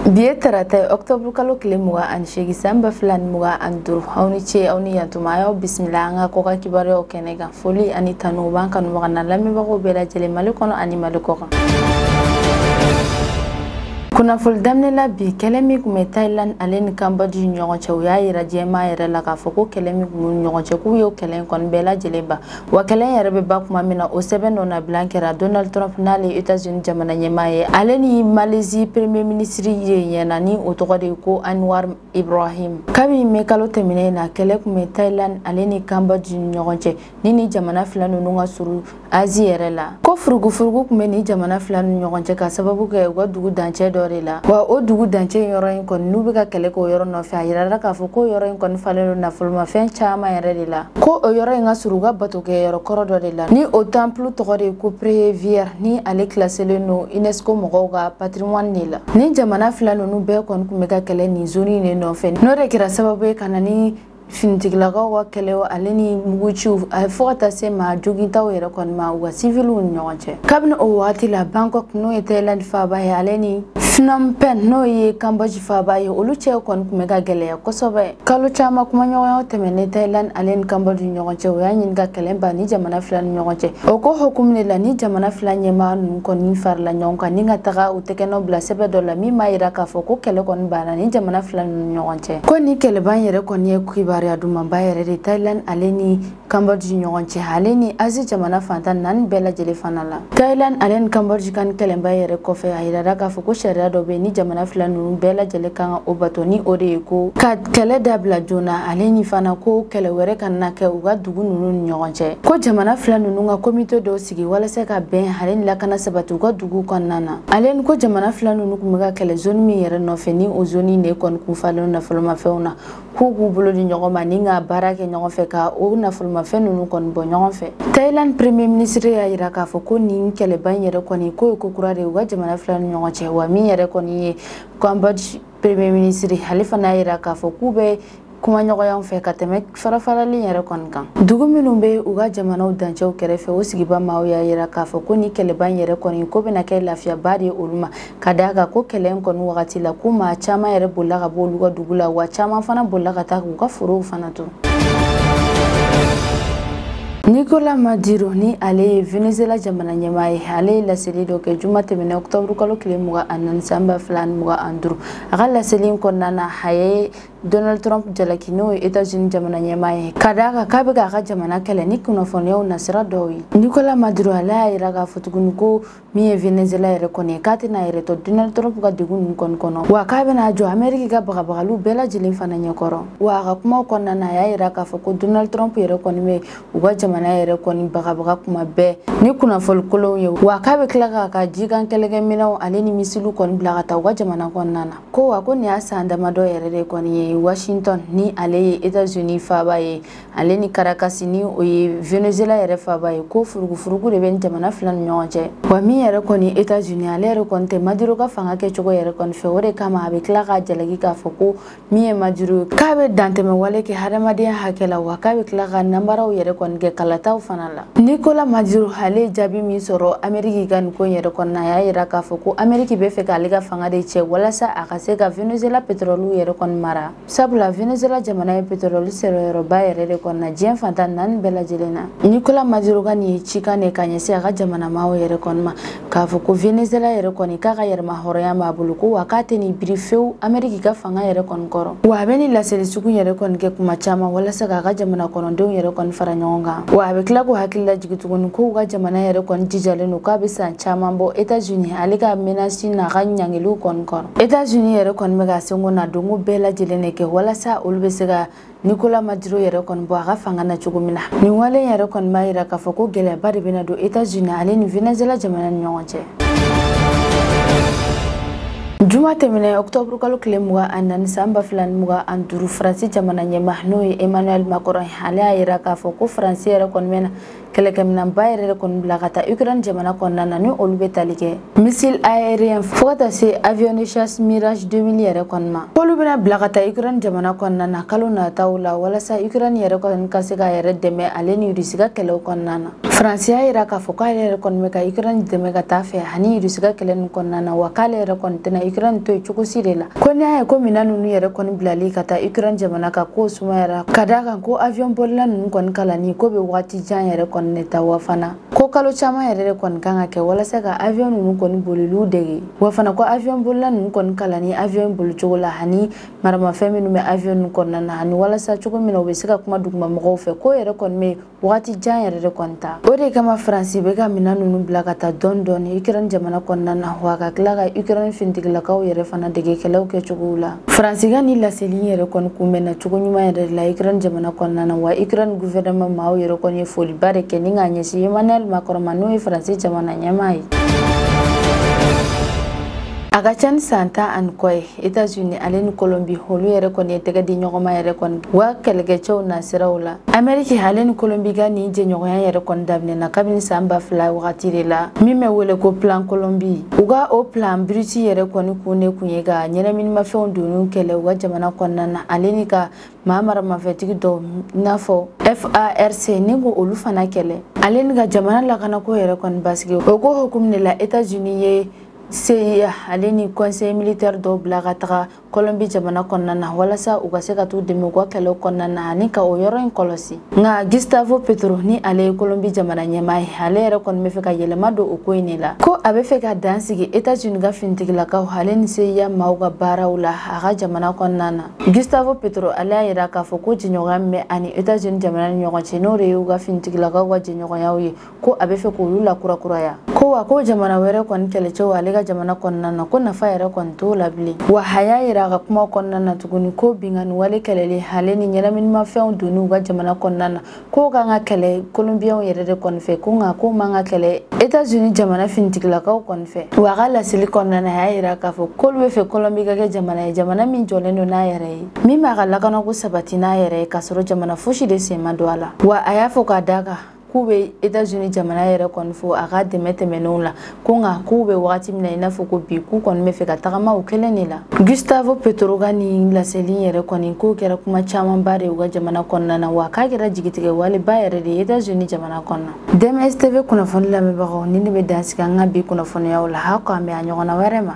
Bietarate Oktober kalo kilemuga an shegi samba flan muga andur hauni che auni yantumayo bismillah nga koka kibare okenega foli ani tanu banka no magana lami bago bela jele malikono ani malikoka kuna fol damne la bi kelemi kume Thailand alen Cambodia nyongo che uya ira jema ira la ka foko kelemi kume nyongo che ku yo kelen kon bela jeleba wa kelen yare be bakuma mina o seben ona blankera Donald Trump na les États-Unis jamana nyema ye aleni Malaisie premier ministre ye nani o togode ko Anwar Ibrahim kabi me kalo temine na kele kume Thailand aleni Cambodia nyongo che nini jamana filanu nunga suru Asie yare la ko furugu kume ni jamana filanu nyongo che ka sababu ke wa dugu danche wa o dugu danche yoro in kon nubi ka kele ko yoro no fa yira ka fo ko yoro in kon falelo na fulma fen chama yare de la ko o yoro in asuruga batu ke yoro korodo de la ni o temple to gore ko prévier ni ale classer le no UNESCO mo ga patrimoine ni la ni jamana filano nu be kon ku mega kele ni zoni ne no fen no re kira sababu kanani fintiglaga wa kelewa aleni muguchu fota sema joginta wera kon ma wa civilu nyonche kabno o wati la Bangkok no e Thailand fa ba aleni Phnom Penh no ye Cambodia fa ba ye oluche kon kumega gele ko sobe kalu chama kuma nyoyo temene Thailand alen Cambodia nyonche wa nyin ga kelemba ni jamana flan nyonche o ko hukumne la ni jamana flan nyema kon ni far la nyonka ni ngataga utekeno bla sebe dola mi mayira ka foko kele kon bana ni jamana flan nyonche ko ni kele ban yere kon ye kuiba aduma bayere de Thailand aleni Cambodia nyonche aleni Asie jamana fantan nan bela jele fanala Thailand alen Cambodia kan kelemba yere ko fe ayira ka foko sharia do be ni jamana filanu bela jele kan obatoni ode ko ka kele dabla jona aleni fana ko kele were kan na ke uga dugu nunu nyonche ko jamana filanu nga komite do sigi wala se ka ben halen la kana sabatu ko dugu kon nana alen ko jamana filanu ku mega kele zone mi yere no fe ni o zone ne kon ku falo na fulma feuna ko gu bulo di nyogo maninga barake nyogo fe ka o na fulma fe nunu kon bo nyogo fe Thailand premier ministre ya ira ka fo ko ni kele ban yere ko ni ko kurare uga jamana filanu nyonche wa mi yere ko ni Cambodia premier ministre Halifa na ira ka fo kube kuma nyogo yang fe kateme farafara li yere kon kan dugu minumbe uga jamana udanche kerefe o sigiba mawo ya ira ka fo ko ni kele ban yere ko ni ko bena ke lafiya bari uluma kadaga ko kelen kon wakati la kuma chama yere bulaga boluga dugula wa chama fana bulaga ta ku ka furu fana to Nicolas Maduro ni ale Venezuela jamana nyema ale la selido ke juma temene Oktober kalo kilemuga anan samba flan muga andru agala selim konnana haye Donald Trump jalakino États-Unis jamana nyema kadaga kabega ga jamana kele ni kuno fonyo nasira doyi Nicolas Maduro ala iraga fotugunko mi Venezuela rekone katina ireto Donald Trump ga digun kon kono wa kabena jo America ga bagalu bela jilin fana nyakoro wa ga kuma konnana ya iraga foko Donald Trump rekone me uga jamana yere koni baga kuma be ni kuna folkolo ye wa kabe klaga ka jigan kelege minaw aleni misilu kon blaga ta wa jamana kon nana ko wa ko ni asanda mado yere koni Washington ni ale États-Unis fa baye aleni Caracas ni o Venezuela yere fa baye ko furugu de ben jamana flan nyonje wa mi yere koni États-Unis ale yere konte Maduro ka fanga ke chogo yere kon fe ore kama abe klaga jalagi ka foko mi Maduro kabe dante me wale ke haramadiya hakela wa kabe klaga nambara yere kon ge taw fanala Nicolas Maduro hale jabi mi soro Ameriki gan ko yere kon na ya ira ka foko Ameriki be fe ka liga fanga de che wala sa akase ka Venezuela petrolu yere kon mara sabula Venezuela jamana e petrolu sero yero ba yere kon na jen fantan nan bela jelena Nicolas Maduro gan yi chika ne kanye se aga jamana mawo yere kon ma ka foko Venezuela yere kon ka ga yere ma horoya ma buluko wakati ni brifeu Ameriki ka fanga yere kon koro wa beni la sele suku yere kon ke kuma chama wala sa ga jamana kon ndo yere kon fara nyonga abe klago hakilla jigitugun ko ga jamana yere kon jijale no ka bisa chamambo États-Unis aliga menasi na ganyangilu kon kon États-Unis yere kon mega sengo na dongo bela jelene ke wala sa ulbesega Nicolas Maduro yere kon bo aga fanga na chugumina ni wale yere kon mayira ka foko gele bari bina do États-Unis aleni Venezuela jamana nyonje Juma temene Oktober kalo kilemuga anan samba flan muga anduru France jamana nyema no Emmanuel Macron hala ira ka foko France yere kon mena kɛlɛkɛminan ba yɛrɛ de kɔni bila ka taa Ukraine jamana kɔnɔna na ni olu bɛ tali kɛ missile aérien fo ka taa se avion de chasse Mirage 2000 yɛrɛ kɔni ma olu bɛna bila ka taa Ukraine jamana kɔnɔna na kalo nataw la walasa Ukraine yɛrɛ kɔni ka se ka yɛrɛ dɛmɛ ale ni Russie ka kɛlɛw kɔnɔna na France y'a yira k'a fɔ k'ale yɛrɛ kɔni bɛ ka Ukraine dɛmɛ ka taa fɛ ani Russie ka kɛlɛ nin kɔnɔna na wa k'ale yɛrɛ kɔni tɛna Ukraine to yen cogo si de la ko ni y'a ye ko minɛn ninnu yɛrɛ kɔni bilali ka taa Ukraine jamana ka ko sumayara ka d'a kan ko avion bolila ninnu kɔni kalani ko bɛ waati jan yɛrɛ kɔni de ta wa fana ko kalo caman yɛrɛ de kɔni kan ka kɛ walasa ka avion ninnu kɔni boliliw dege wa fana ko avion bolila ninnu kɔni kalani avion bolicogo la ani maramafɛn minnu bɛ avion ninnu kɔnɔna na ani walasa cogo min na u bɛ se ka kuma dugumamɔgɔw fɛ ko yɛrɛ kɔni bɛ waati jan yɛrɛ de kɔni ta o de kama France bɛ ka minɛn ninnu bila ka taa dɔɔni dɔɔni Ukraine jamana kɔnɔna na wa ka tila ka Ukraine fintigilakaw yɛrɛ fana dege kɛlɛw kɛcogow la France ka ni laseli yɛrɛ kɔni kunbɛnna cogo ɲuman yɛrɛ de la Ukraine jamana kɔnɔna na wa Ukraine gouvernement maaw yɛrɛ kɔni ye foliba de kɛ ni ka ɲɛsin Emmanuel Macron ma n'o ye France jamana ɲɛmaa ye a ka ca ni san 10 ani kɔ ye États-Unis ale ni Colombie olu yɛrɛ kɔni ye tɛgɛ di ɲɔgɔn ma yɛrɛ kɔni wa kɛlɛkɛcɛw nasiraw la Amérique ale ni Colombie ka ni jɛɲɔgɔnya yɛrɛ kɔni daminɛna kabini san 2000 wagati de la min bɛ wele ko plan Colombie u ka o plan Briti yɛrɛ kɔni kun ne kun ye ka ɲɛnaminimafɛnw donu kɛlɛ u ka jamana kɔnɔna na ale ni ka maa maramafɛntigi dɔw i n'a fɔ FARC ni ko olu fana kɛlɛ ale ni ka jamana lakanako yɛrɛ kɔni basigi o ko hukumu de la États-Unis ye CIA ale ni conseil militaire dɔw bila ka taga Colombie jamana kɔnɔna na walasa u ka se ka t'u dɛmɛ u ka kɛlɛw kɔnɔna na ani ka o yɔrɔ in kɔlɔsi nka Gustavo Petro ni ale ye Colombie jamana ɲɛmaa ye ale yɛrɛ kɔni bɛ fɛ ka yɛlɛma don o ko in de la ko a bɛ fɛ ka dan sigi États-Unis ka finitigilakaw ale ni CIA maaw ka baaraw la a ka jamana kɔnɔna na Gustavo Petro ale y'a yira k'a fɔ ko jɛɲɔgɔnya min bɛ ani États-Unis jamana ni ɲɔgɔn cɛ n'o de y'u ka finitigilakaw ka jɛɲɔgɔnyaw ye ko a bɛ fɛ k'olu lakurakuraya ko wa ko jamana wɛrɛ kɔni kɛlɛcɛw ale ka jamana kɔnɔna na ko nafa yɛrɛ kɔni t'o la bilen wa a y'a yira a ka kuma kɔnɔna na tuguni ko bingani wale kɛlɛli ale ni ɲɛnaminimafɛnw donni u ka jamana kɔnɔna na ko kan ka kɛlɛ Colombiens yɛrɛ de kɔni fɛ ko nka ko man ka kɛlɛ États-Unis jamana finitigilakaw kɔni fɛ wa a ka laseli kɔnɔna na a y'a yira k'a fɔ k'olu bɛ fɛ Colombie ka kɛ jamana ye jamana min jɔlen don n'a yɛrɛ ye min b'a ka lakanako sabati n'a yɛrɛ ye k'a sɔrɔ jamana fosi de sen ma don a la wa a y'a fɔ k'a d'a kan k'u bɛ États-Unis jamana yɛrɛ kɔni fo a ka dɛmɛ tɛmɛnenw la ko nka k'u bɛ wagati min na i n'a fɔ ko bi k'u kɔni bɛ fɛ ka tagama o kelen de la Gustavo Petro ka nin laseli yɛrɛ kɔni k'o kɛra kuma camanba de u ka jamana kɔnɔna na wa k'a kɛra jigitigɛ waliba yɛrɛ de ye États-Unis jamana kɔnɔna DMS TV kunnafoni lamɛnbagaw ni ne bɛ dansigi an ka bi kunnafoniyaw la aw k'an bɛn a ɲɔgɔnna wɛrɛ ma